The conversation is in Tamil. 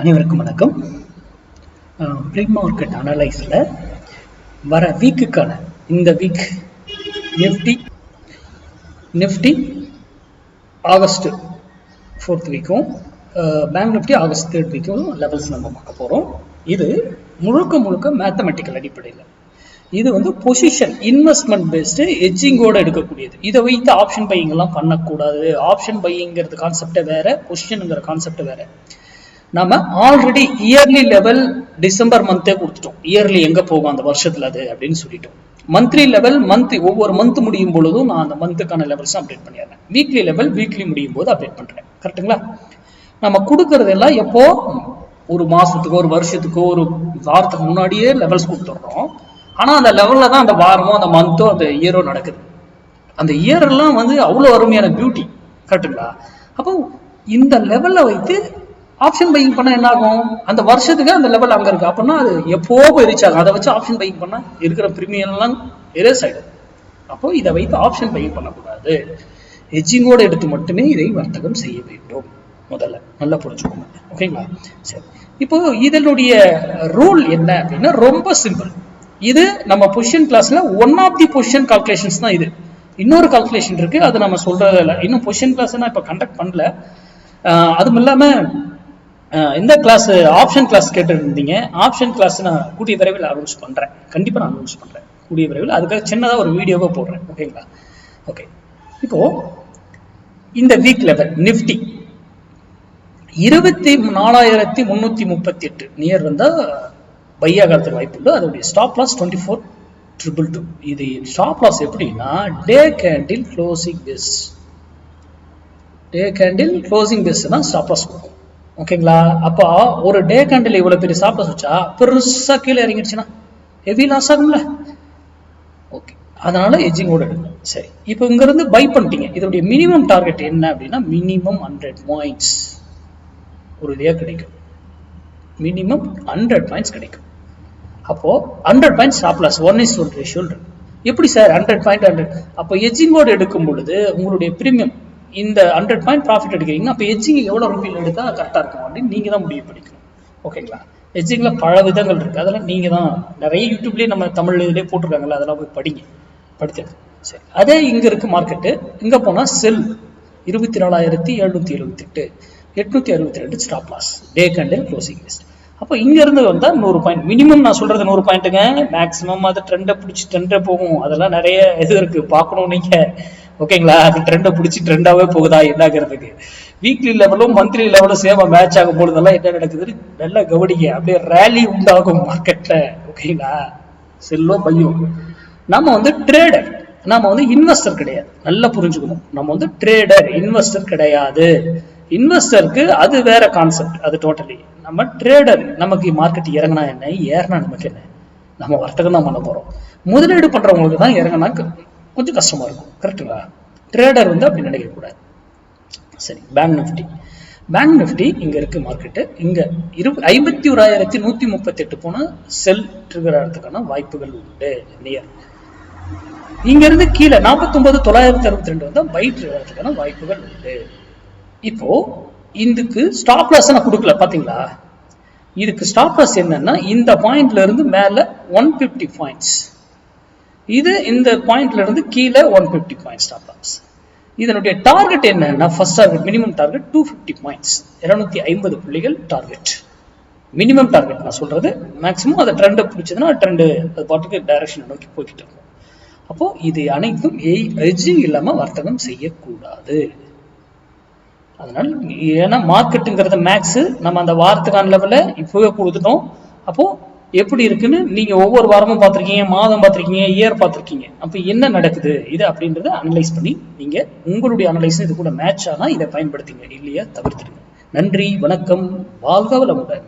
அனைவருக்கும் வணக்கம். ப்ரீ மார்க்கெட் அனலைஸில் வர வீக்குக்கான இந்த வீக் நிஃப்டி ஆகஸ்ட் 4th வீக்கும் பேங்க் நிஃப்டி ஆகஸ்ட் 3rd வீக்கும் லெவல்ஸ் நம்ம பார்க்க போகிறோம். இது முழுக்க மேத்தமெட்டிக்கல் அடிப்படையில் இது பொசிஷன் இன்வெஸ்ட்மெண்ட் பேஸ்டு எட்ஜிங்கோட எடுக்கக்கூடியது. இதை வைத்து ஆப்ஷன் பையிங் எல்லாம் பண்ணக்கூடாது. ஆப்ஷன் பையிங்கிறது கான்செப்டே வேற, பொசிஷனுங்கிற கான்செப்ட் வேற. நம்ம ஆல்ரெடி இயர்லி லெவல் டிசம்பர் மந்தே கொடுத்துட்டோம். இயர்லி எங்க போகும் அந்த வருஷத்துல அது அப்படின்னு சொல்லிட்டோம். மந்த்லி லெவல் ஒவ்வொரு மந்த் முடியும் பொழுதும் நான் அந்த மந்த்துக்கான லெவல்ஸ் அப்டேட் பண்ணிடுறேன். வீக்லி லெவல் வீக்லி முடியும் போது அப்டேட் பண்றேன். கரெக்டுங்களா? நம்ம கொடுக்கறதெல்லாம் எப்போ ஒரு மாசத்துக்கோ ஒரு வருஷத்துக்கோ ஒரு வாரத்துக்கு முன்னாடியே லெவல்ஸ் கொடுத்துட்றோம். ஆனா அந்த லெவல்ல தான் அந்த வாரமோ அந்த மந்தோ அந்த இயரோ நடக்குது. அந்த இயர் எல்லாம் அவ்வளோ அருமையான பியூட்டி. கரெக்டுங்களா? அப்போ இந்த லெவல்ல வைத்து ஆப்ஷன் பையிங் பண்ண என்ன ஆகும்? அந்த வருஷத்துக்கு அந்த லெவல் அங்க இருக்கு அப்படின்னா அது எப்போ போய் ரீச் ஆகும். அதை வச்சு ஆப்ஷன் பையிங் பண்ணா இருக்கிற பிரீமியம் எல்லாம் எரேஸ் ஆயிடும். அப்போ இதை வைத்து ஆப்ஷன் பையிங் பண்ணக்கூடாது. ஹெட்ஜிங்கோட எடுத்து மட்டுமே இதை வர்த்தகம் செய்ய வேண்டும். முதல்ல நல்லா புரிஞ்சுக்கோங்க. ஓகேங்களா? சரி, இப்போ இதனுடைய ரூல் என்ன அப்படின்னா ரொம்ப சிம்பிள். இது நம்ம பொசிஷன் கிளாஸ்ல one of the position calculations தான். இது இன்னொரு கால்குலேஷன் இருக்கு, அது நம்ம சொல்றது இல்லை. இன்னும் பொசிஷன் கிளாஸ் நான் இப்ப கண்டக்ட் பண்ணல. அதுவும் இல்லாம இந்த கிளாஸ் ஆப்ஷன் கிளாஸ் கேட்டு இருந்தீங்க. ஆப்ஷன் கிளாஸ் நான் கூடிய விரைவில் அனௌன்ஸ் பண்றேன். கண்டிப்பா நான் அனௌன்ஸ் பண்றேன் கூடிய விரைவில். அதுக்காக சின்னதா ஒரு வீடியோவை போடுறேன். ஓகேங்களா? ஓகே, இப்போ இந்த வீக் லெவல் நிஃப்டி 24,338 நியர் வந்தா பையா காலத்துக்கு வாய்ப்பு உண்டு. அதோடைய ஸ்டாப் லாஸ் 24,222. இது ஸ்டாப் லாஸ் எப்படின்னா டே கேண்டில் க்ளோசிங் பேஸ் தான் ஸ்டாப் லாஸ் கொடுக்கும். ஓகேங்களா? அப்போ ஒரு டே கேண்டில் இவ்வளவு பெரிய ஸ்டாப் லாஸ் வச்சா பெருசா கீழே இறங்கிடுச்சுன்னா ஹெவி லாஸ் ஆகும்ல. ஓகே, அதனால எட்ஜிங்கோட எடுக்கணும். சரி, இப்போ இங்க இருந்து பை பண்ணிட்டீங்க. இதோடைய மினிமம் டார்கெட் என்ன அப்படின்னா மினிமம் 100 பாயிண்ட்ஸ் உறுதியா கிடைக்கும். மினிமம் 100 பாயிண்ட்ஸ் கிடைக்கும். அப்போ 100 பாயிண்ட்ஸ் ஸ்டாப் லாஸ் 1:1 ரேஷியோ. எப்படி சார் 100 பாயிண்ட் 100? அப்போ எட்ஜிங்கோட எடுக்கும் பொழுது உங்களுடைய பிரீமியம் இந்த 100 பாயிண்ட் ப்ராஃபிட் எடுக்கிறீங்கன்னா அப்போ எட்ஜிங் எவ்வளவு ரூபாயில் எடுத்தா கரெக்டா இருக்கும் அப்படின்னு நீங்க தான் முடிவு பண்ணிக்கணும். ஓகேங்களா? எட்ஜிங்ல பல விதங்கள் இருக்கு. அதெல்லாம் நீங்க தான் நிறைய யூடியூப்லயே நம்ம தமிழ் இதுலயே போட்டிருக்காங்கல்ல, அதெல்லாம் போய் படித்து. சரி, அதே இங்க இருக்கு மார்க்கெட்டு. இங்க போனா sell 24,778 862 stop loss day candle closing list. அப்போ இங்க இருந்து வந்தா 100 பாயிண்ட் மினிமம். நான் சொல்றது 100 பாயிண்ட்டுங்க. மேக்சிமம் அது ட்ரெண்டை பிடிச்சி ட்ரெண்டே போகும். அதெல்லாம் நிறைய இது இருக்கு பார்க்கணும் நீங்க. ஓகேங்களா? அது ட்ரெண்டை பிடிச்சி ட்ரெண்டாவே போகுதா என்னங்கிறதுக்கு வீக்லி லெவலும் மந்த்லி லெவலும் சேமா மேட்ச் ஆகும் பொழுதெல்லாம் என்ன நடக்குது நல்லா கவனிங்க. அப்படியே ரேலி உண்டாகும் மார்க்கெட்ல. ஓகேங்களா? செல்லோ பையோ. நம்ம ட்ரேடர், நம்ம இன்வெஸ்டர் கிடையாது. நல்லா புரிஞ்சுக்கணும். நம்ம ட்ரேடர், இன்வெஸ்டர் கிடையாது. இன்வெஸ்டருக்கு அது வேற கான்செப்ட். அது டோட்டலி நம்ம ட்ரேடர். நமக்கு மார்க்கெட் இறங்கினா என்ன, ஏறினா நமக்கு என்ன? நம்ம வர்த்தகம் தான் பண்ண போறோம். முதலீடு பண்றவங்களுக்கு தான் இறங்கினா கொஞ்சம் கஷ்டமா இருக்கும். கரெக்டுங்களா? ட்ரேடர் அப்படி நினைக்க கூடாது. சரி, பேங்க் நிஃப்டி இங்க இருக்கு மார்க்கெட்டு. இங்க 51,138 போனா செல் ட்ரிகர் ஆகிறதுக்கான வாய்ப்புகள் உண்டு. நியர் இங்க இருந்து கீழே 49,962 வந்தா பை ட்ரிகர் ஆகிறதுக்கான வாய்ப்புகள் உண்டு. இப்போ இதுக்கு ஸ்டாப் லாஸ் நான் கொடுக்கல பாத்தீங்களா? இதுக்கு ஸ்டாப் லாஸ் என்னன்னா இந்த பாயிண்ட்ல இருந்து மேல 150 பாயிண்ட்ஸ். இது இந்த பாயிண்ட்ல இருந்து கீழே 150 பாயிண்ட்ஸ் ஸ்டாப் லாஸ். இதனுடைய டார்கெட் என்னன்னா first target minimum target 250 points 250 புள்ளிகள் டார்கெட். மினிமம் டார்கெட் நான் சொல்றது. மேக்சிமம் அதை ட்ரெண்டை பிடிச்சதுன்னா ட்ரெண்டு அது பாட்டுக்கு டைரக்ஷன் நோக்கி போய்கிட்டு இருக்கும். அப்போ இது அனைத்தும் எட்ஜிங் இல்லாம வர்த்தகம் செய்யக்கூடாது. அதனால ஏன்னா மார்க்கெட்டுங்கிறது மேக்ஸ். நம்ம அந்த வாரத்துக்கான லெவல இப்பவே கொடுத்துட்டோம். அப்போ எப்படி இருக்குன்னு நீங்க ஒவ்வொரு வாரமும் பார்த்திருக்கீங்க, மாதம் பார்த்திருக்கீங்க, இயர் பார்த்திருக்கீங்க. அப்ப என்ன நடக்குது இது அப்படின்றத அனலைஸ் பண்ணி நீங்க உங்களுடைய அனலைஸ் இது கூட மேட்ச் ஆனா இதை பயன்படுத்திங்க, இல்லையா தவிர்த்துடுங்க. நன்றி, வணக்கம், வாழ்க வளமுடன்.